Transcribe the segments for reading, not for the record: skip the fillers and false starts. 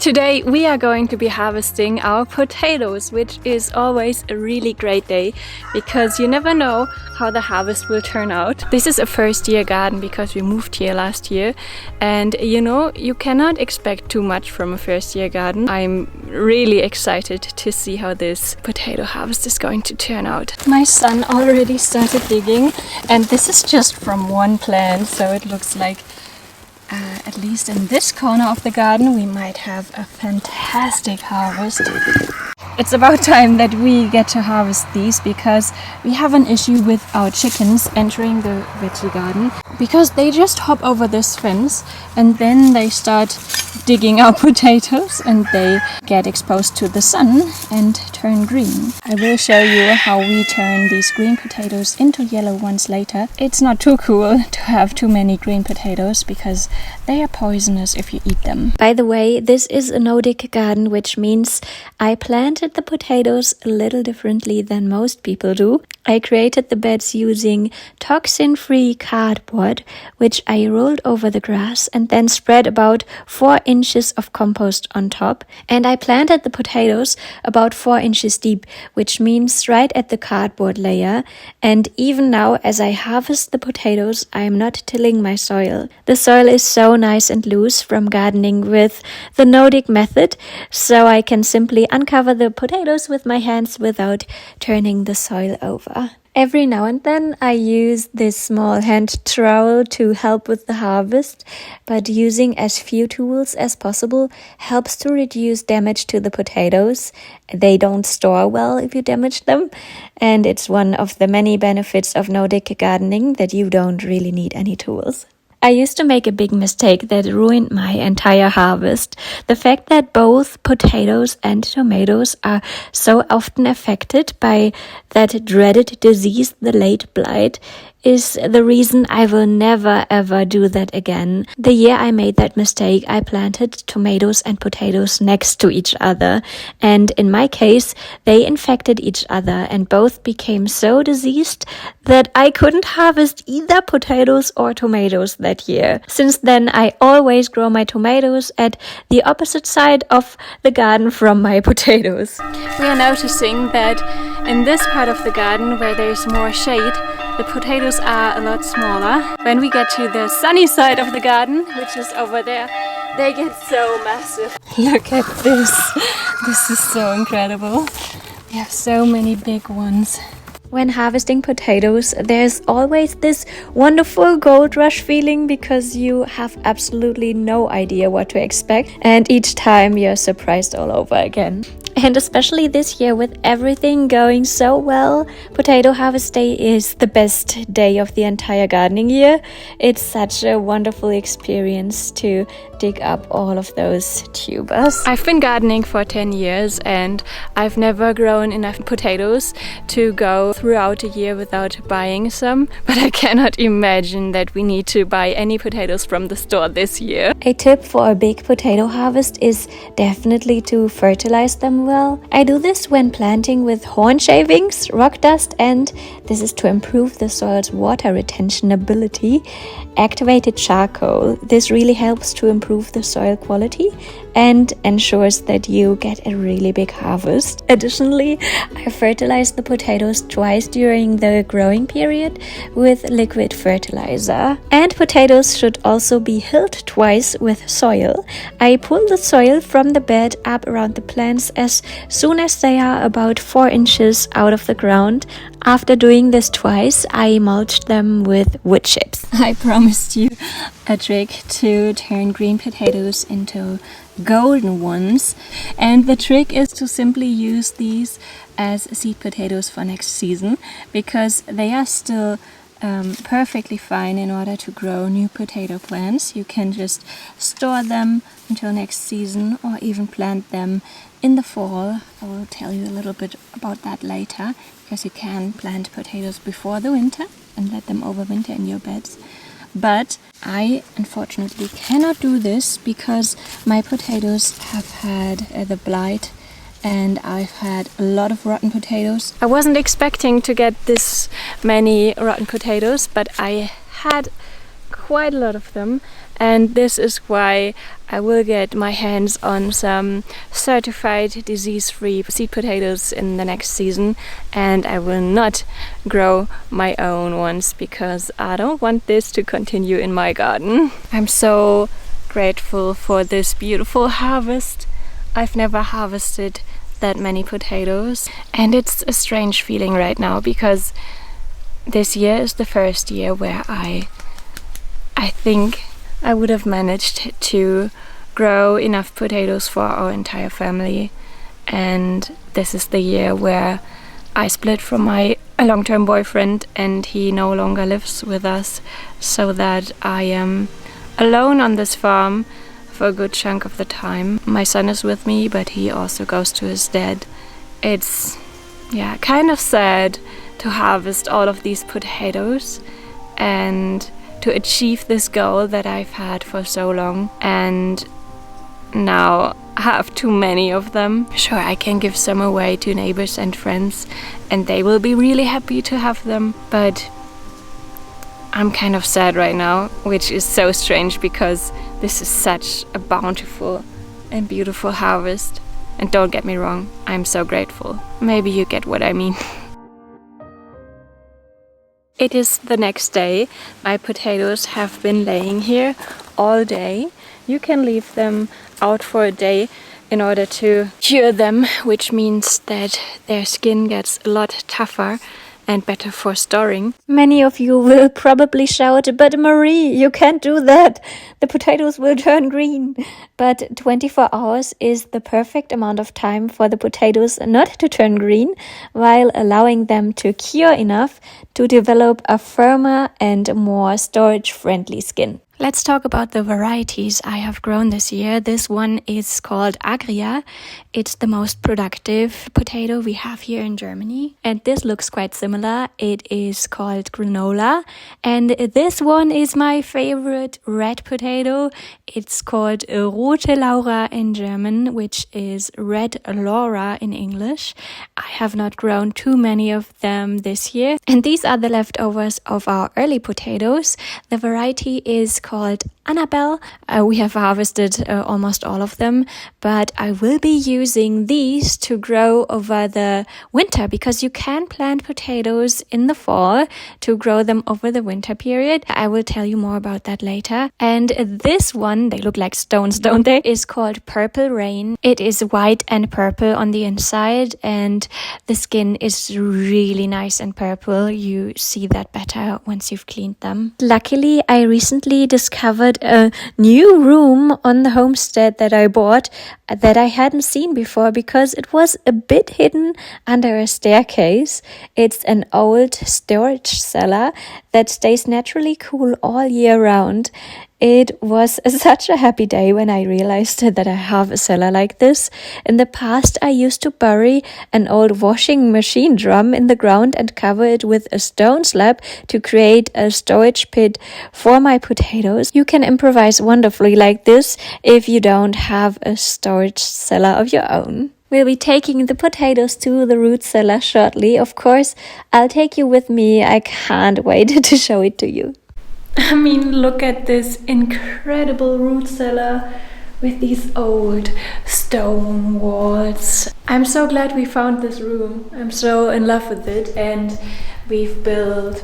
Today we are going to be harvesting our potatoes, which is always a really great day because you never know how the harvest will turn out. This is a first year garden because we moved here last year, and you know, you cannot expect too much from a first year garden. I'm really excited to see how this potato harvest is going to turn out. My son already started digging, and this is just from one plant, so it looks like at least in this corner of the garden we might have a fantastic harvest. It's about time that we get to harvest these because we have an issue with our chickens entering the veggie garden because they just hop over this fence and then they start digging our potatoes and they get exposed to the sun and turn green. I will show you how we turn these green potatoes into yellow ones later. It's not too cool to have too many green potatoes because they are poisonous if you eat them. By the way, this is a Nordic garden, which means I planted the potatoes a little differently than most people do. I created the beds using toxin-free cardboard, which I rolled over the grass and then spread about 4 inches of compost on top. And I planted the potatoes about 4 inches deep, which means right at the cardboard layer. And even now, as I harvest the potatoes, I am not tilling my soil. The soil is so nice and loose from gardening with the Nordic method, so I can simply uncover the potatoes with my hands without turning the soil over. Every now and then I use this small hand trowel to help with the harvest, but using as few tools as possible helps to reduce damage to the potatoes. They don't store well if you damage them, and it's one of the many benefits of Nordic gardening that you don't really need any tools. I used to make a big mistake that ruined my entire harvest. The fact that both potatoes and tomatoes are so often affected by that dreaded disease, the late blight, is the reason I will never ever do that again. The year I made that mistake, I planted tomatoes and potatoes next to each other, and in my case, they infected each other and both became so diseased that I couldn't harvest either potatoes or tomatoes that year. Since then, I always grow my tomatoes at the opposite side of the garden from my potatoes. We are noticing that in this part of the garden where there is more shade, the potatoes are a lot smaller. When we get to the sunny side of the garden, which is over there, they get so massive. Look at this. This is so incredible. We have so many big ones. When harvesting potatoes, there's always this wonderful gold rush feeling because you have absolutely no idea what to expect, and each time you're surprised all over again. And especially this year with everything going so well, Potato Harvest Day is the best day of the entire gardening year. It's such a wonderful experience to dig up all of those tubers. I've been gardening for 10 years and I've never grown enough potatoes to go throughout a year without buying some, but I cannot imagine that we need to buy any potatoes from the store this year. A tip for a big potato harvest is definitely to fertilize them well. I do this when planting with horn shavings, rock dust, and this is to improve the soil's water retention ability. Activated charcoal. This really helps to improve the soil quality and ensures that you get a really big harvest. Additionally, I fertilize the potatoes twice during the growing period with liquid fertilizer. And potatoes should also be hilled twice with soil. I pull the soil from the bed up around the plants as soon as they are about 4 inches out of the ground. After doing this twice, I mulched them with wood chips. I promised you a trick to turn green potatoes into golden ones, and the trick is to simply use these as seed potatoes for next season because they are still perfectly fine in order to grow new potato plants. You can just store them until next season or even plant them in the fall. I will tell you a little bit about that later because you can plant potatoes before the winter and let them overwinter in your beds. But I unfortunately cannot do this because my potatoes have had the blight and I've had a lot of rotten potatoes. I wasn't expecting to get this many rotten potatoes, but I had quite a lot of them, And this is why I will get my hands on some certified disease-free seed potatoes in the next season, and I will not grow my own ones because I don't want this to continue in my garden. I'm so grateful for this beautiful harvest. I've never harvested that many potatoes, and it's a strange feeling right now because this year is the first year where I think I would have managed to grow enough potatoes for our entire family, and this is the year where I split from my long-term boyfriend and he no longer lives with us, so that I am alone on this farm for a good chunk of the time. My son is with me, but he also goes to his dad. It's kind of sad to harvest all of these potatoes and to achieve this goal that I've had for so long, and now have too many of them. Sure, I can give some away to neighbors and friends and they will be really happy to have them, but I'm kind of sad right now, which is so strange because this is such a bountiful and beautiful harvest. And don't get me wrong, I'm so grateful. Maybe you get what I mean. It is the next day. My potatoes have been laying here all day. You can leave them out for a day in order to cure them, which means that their skin gets a lot tougher and better for storing. Many of you will probably shout, "But Marie, you can't do that. The potatoes will turn green." But 24 hours is the perfect amount of time for the potatoes not to turn green, while allowing them to cure enough to develop a firmer and more storage-friendly skin. Let's talk about the varieties I have grown this year. This one is called Agria. It's the most productive potato we have here in Germany. And this looks quite similar. It is called Granola. And this one is my favorite red potato. It's called Rote Laura in German, which is Red Laura in English. I have not grown too many of them this year. And these are the leftovers of our early potatoes. The variety is called Annabelle. We have harvested almost all of them, but I will be using these to grow over the winter because you can plant potatoes in the fall to grow them over the winter period. I will tell you more about that later. And this one, they look like stones, don't they? Is called Purple Rain. It is white and purple on the inside, and the skin is really nice and purple. You see that better once you've cleaned them. Luckily, I recently discovered a new room on the homestead that I bought that I hadn't seen before because it was a bit hidden under a staircase. It's an old storage cellar that stays naturally cool all year round. It was such a happy day when I realized that I have a cellar like this. In the past, I used to bury an old washing machine drum in the ground and cover it with a stone slab to create a storage pit for my potatoes. You can improvise wonderfully like this if you don't have a storage cellar of your own. We'll be taking the potatoes to the root cellar shortly. Of course, I'll take you with me. I can't wait to show it to you. I mean, look at this incredible root cellar with these old stone walls. I'm so glad we found this room. I'm so in love with it, and we've built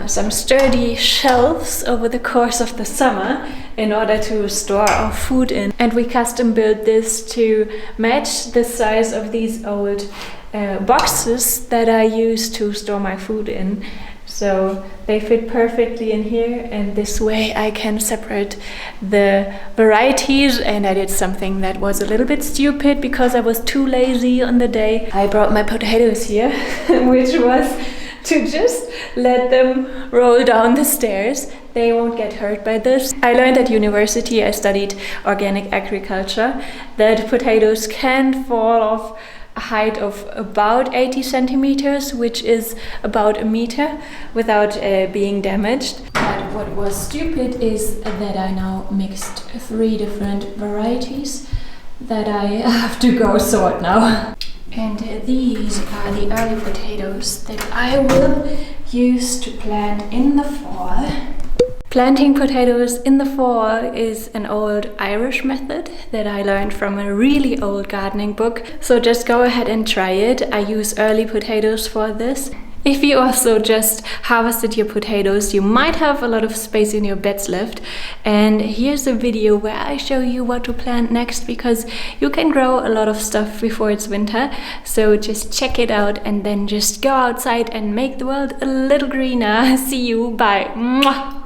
some sturdy shelves over the course of the summer in order to store our food in. And we custom built this to match the size of these old boxes that I use to store my food in. So they fit perfectly in here, and this way I can separate the varieties. And I did something that was a little bit stupid because I was too lazy on the day. I brought my potatoes here, which was to just let them roll down the stairs. They won't get hurt by this. I learned at university, I studied organic agriculture, that potatoes can fall off a height of about 80 centimeters, which is about a meter, without being damaged. But what was stupid is that I now mixed 3 different varieties that I have to go sort now. And these are the early potatoes that I will use to plant in the fall. Planting potatoes in the fall is an old Irish method that I learned from a really old gardening book. So just go ahead and try it. I use early potatoes for this. If you also just harvested your potatoes, you might have a lot of space in your beds left. And here's a video where I show you what to plant next, because you can grow a lot of stuff before it's winter. So just check it out and then just go outside and make the world a little greener. See you, bye. Mwah.